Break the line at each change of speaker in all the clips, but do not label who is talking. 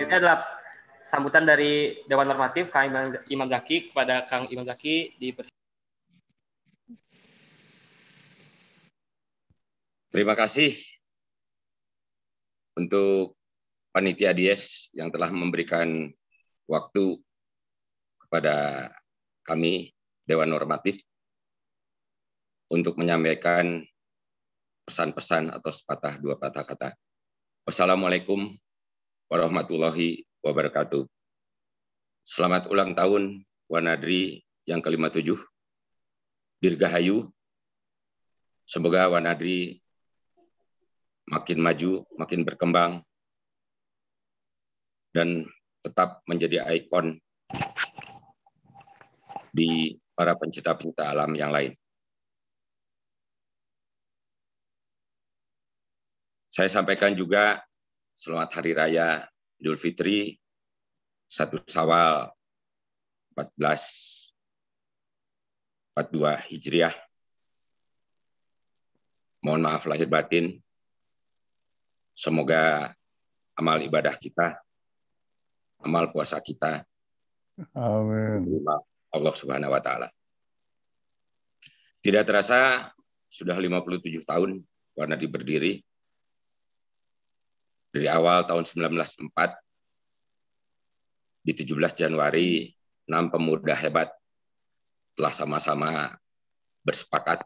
Selanjutnya adalah sambutan dari Dewan Normatif Kang Imam Zaki kepada Kang Imam Zaki di
Terima kasih untuk panitia Dies yang telah memberikan waktu kepada kami Dewan Normatif untuk menyampaikan pesan-pesan atau sepatah dua patah kata. Wassalamualaikum warahmatullahi wabarakatuh. Selamat ulang tahun Wanadri yang ke-57. Dirgahayu. Semoga Wanadri makin maju, makin berkembang, dan tetap menjadi ikon di para pencipta-pencipta alam yang lain. Saya sampaikan juga selamat Hari Raya Idul Fitri 1 Syawal 1442 Hijriah. Mohon maaf lahir batin. Semoga amal ibadah kita, amal puasa kita,
amin,
Allah Subhanahu wa Ta'ala. Tidak terasa sudah 57 tahun Wanadri berdiri. Dari awal tahun 1904, di 17 Januari, 6 pemuda hebat telah sama-sama bersepakat.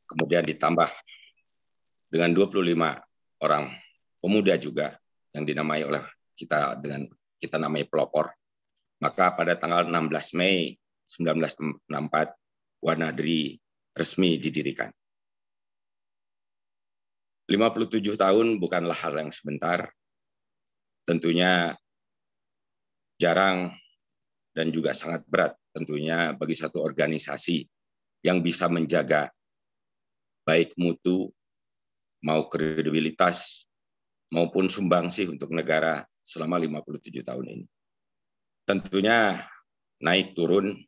Kemudian ditambah dengan 25 orang pemuda juga yang dinamai oleh kita dengan kita namai pelopor. Maka pada tanggal 16 Mei 1964 Wanadri resmi didirikan. 57 tahun bukanlah hal yang sebentar. Tentunya jarang dan juga sangat berat tentunya bagi satu organisasi yang bisa menjaga baik mutu mau kredibilitas maupun sumbangsih untuk negara selama 57 tahun ini. Tentunya naik turun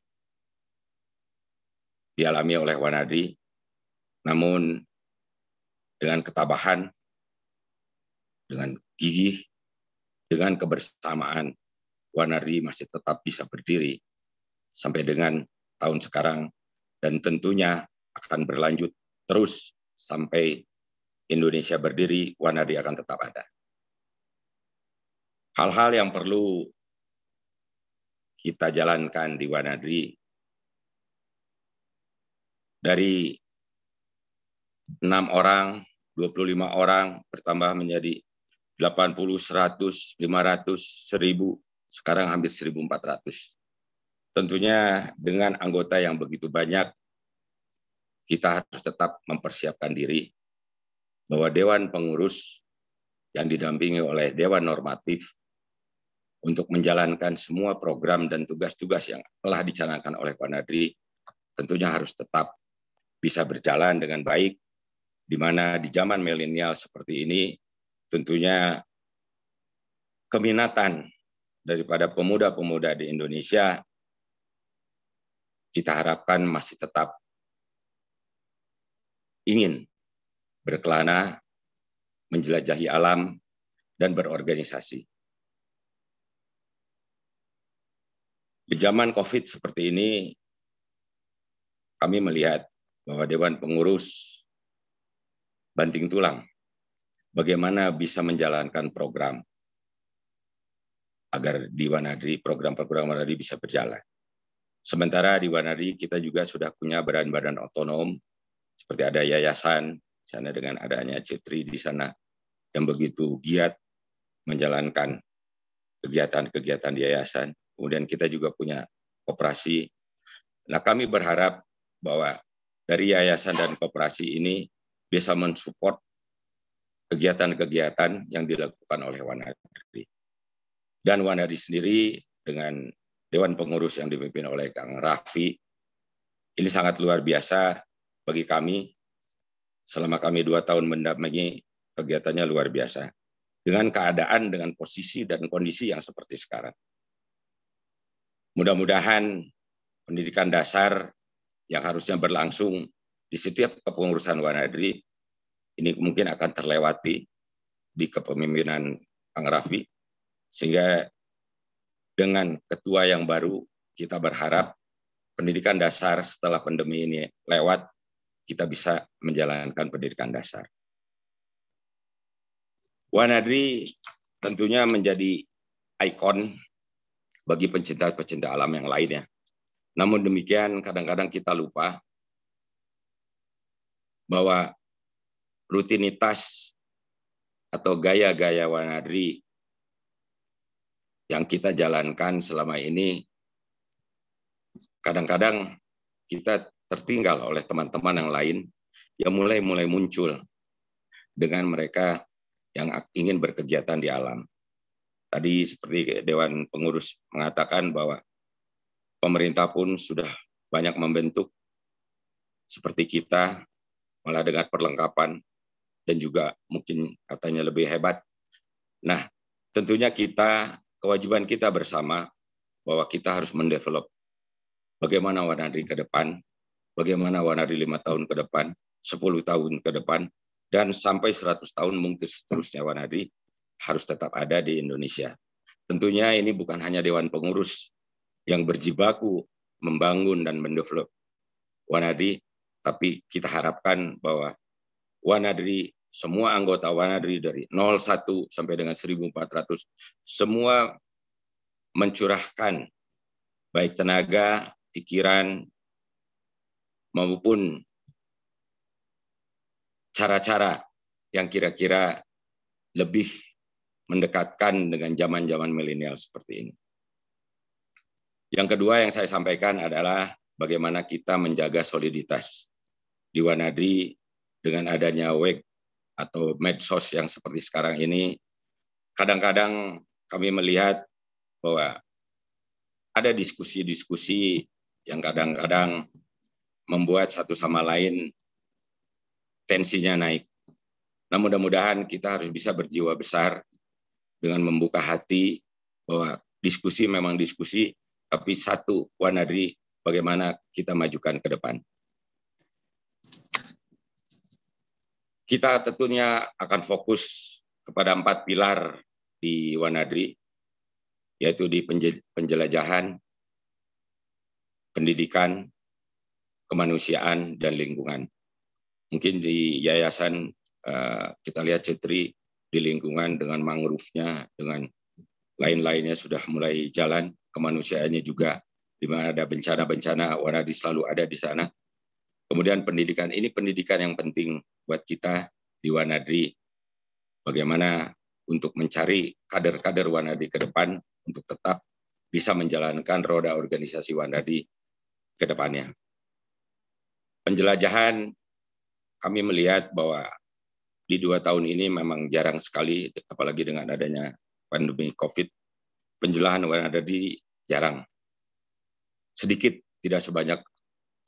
dialami oleh Wanadri, namun dengan ketabahan, dengan gigih, dengan kebersamaan, Wanadri masih tetap bisa berdiri sampai dengan tahun sekarang, dan tentunya akan berlanjut terus sampai Indonesia berdiri, Wanadri akan tetap ada. Hal-hal yang perlu kita jalankan di Wanadri, dari 6 orang, 25 orang, bertambah menjadi 80, 100, 500, 1000, sekarang hampir 1400. Tentunya dengan anggota yang begitu banyak, kita harus tetap mempersiapkan diri bahwa Dewan Pengurus yang didampingi oleh Dewan Normatif untuk menjalankan semua program dan tugas-tugas yang telah dicanangkan oleh Wanadri tentunya harus tetap bisa berjalan dengan baik, di mana di zaman milenial seperti ini tentunya keminatan daripada pemuda-pemuda di Indonesia kita harapkan masih tetap ingin berkelana, menjelajahi alam, dan berorganisasi. Di zaman COVID seperti ini, kami melihat bahwa Dewan Pengurus banting tulang bagaimana bisa menjalankan program agar di Wanadri, program-program Wanadri bisa berjalan. Sementara di Wanadri kita juga sudah punya badan-badan otonom, seperti ada yayasan, di sana dengan adanya Cetri di sana, yang begitu giat menjalankan kegiatan-kegiatan di yayasan. Kemudian kita juga punya koperasi. Nah, kami berharap bahwa dari yayasan dan koperasi ini bisa mensupport kegiatan-kegiatan yang dilakukan oleh Wanadri. Dan Wanadri sendiri dengan Dewan Pengurus yang dipimpin oleh Kang Raffi, ini sangat luar biasa bagi kami. Selama kami 2 tahun mendampingi, kegiatannya luar biasa. Dengan keadaan, dengan posisi dan kondisi yang seperti sekarang. Mudah-mudahan pendidikan dasar yang harusnya berlangsung di setiap kepengurusan Wanadri, ini mungkin akan terlewati di kepemimpinan Kang Raffi, sehingga dengan ketua yang baru kita berharap pendidikan dasar setelah pandemi ini lewat, kita bisa menjalankan pendidikan dasar. Wanadri tentunya menjadi ikon bagi pencinta-pencinta alam yang lainnya. Namun demikian, kadang-kadang kita lupa bahwa rutinitas atau gaya-gaya Wanadri yang kita jalankan selama ini, kadang-kadang kita tertinggal oleh teman-teman yang lain yang mulai muncul dengan mereka yang ingin berkegiatan di alam. Tadi seperti Dewan Pengurus mengatakan bahwa pemerintah pun sudah banyak membentuk seperti kita, malah dengan perlengkapan dan juga mungkin katanya lebih hebat. Nah, tentunya kewajiban kita bersama bahwa kita harus mendevelop bagaimana Wanadri ke depan, bagaimana Wanadri 5 tahun ke depan, 10 tahun ke depan, dan sampai 100 tahun mungkin seterusnya Wanadri harus tetap ada di Indonesia. Tentunya ini bukan hanya Dewan Pengurus yang berjibaku membangun dan mendevelop Wanadri, tapi kita harapkan bahwa Wanadri, semua anggota Wanadri dari 01 sampai dengan 1400, semua mencurahkan baik tenaga, pikiran, maupun cara-cara yang kira-kira lebih mendekatkan dengan zaman-zaman milenial seperti ini. Yang kedua yang saya sampaikan adalah bagaimana kita menjaga soliditas di Wanadri dengan adanya web atau medsos yang seperti sekarang ini. Kadang-kadang kami melihat bahwa ada diskusi-diskusi yang kadang-kadang membuat satu sama lain tensinya naik. Nah, mudah-mudahan kita harus bisa berjiwa besar dengan membuka hati bahwa diskusi memang diskusi, tapi satu Wanadri bagaimana kita majukan ke depan. Kita tentunya akan fokus kepada 4 pilar di Wanadri, yaitu di penjelajahan, pendidikan, kemanusiaan, dan lingkungan. Mungkin di yayasan kita lihat Cetri di lingkungan dengan mangrove-nya, dengan lain-lainnya sudah mulai jalan, kemanusiaannya juga, di mana ada bencana-bencana, Wanadri selalu ada di sana. Kemudian pendidikan, ini pendidikan yang penting buat kita di Wanadri, bagaimana untuk mencari kader-kader Wanadri ke depan, untuk tetap bisa menjalankan roda organisasi Wanadri ke depannya. Penjelajahan, kami melihat bahwa di 2 tahun ini memang jarang sekali, apalagi dengan adanya pandemi COVID, penjelajahan Wanadri jarang. Sedikit, tidak sebanyak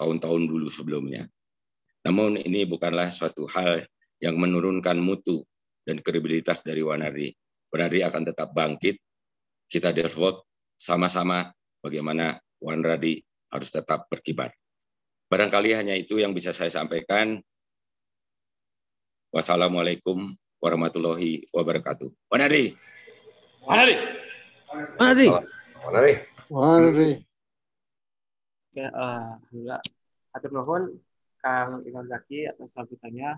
tahun-tahun dulu sebelumnya. Namun ini bukanlah suatu hal yang menurunkan mutu dan kredibilitas dari Wanadri. Wanadri akan tetap bangkit, kita develop sama-sama bagaimana Wanadri harus tetap berkibar. Barangkali hanya itu yang bisa saya sampaikan. Wassalamualaikum warahmatullahi wabarakatuh. Wanadri.
Wanadri.
Wanadri.
Wanadri. Wanadri.
Ya, alhamdulillah. Atur nuhun Kang Imam Zaki atas sambutannya.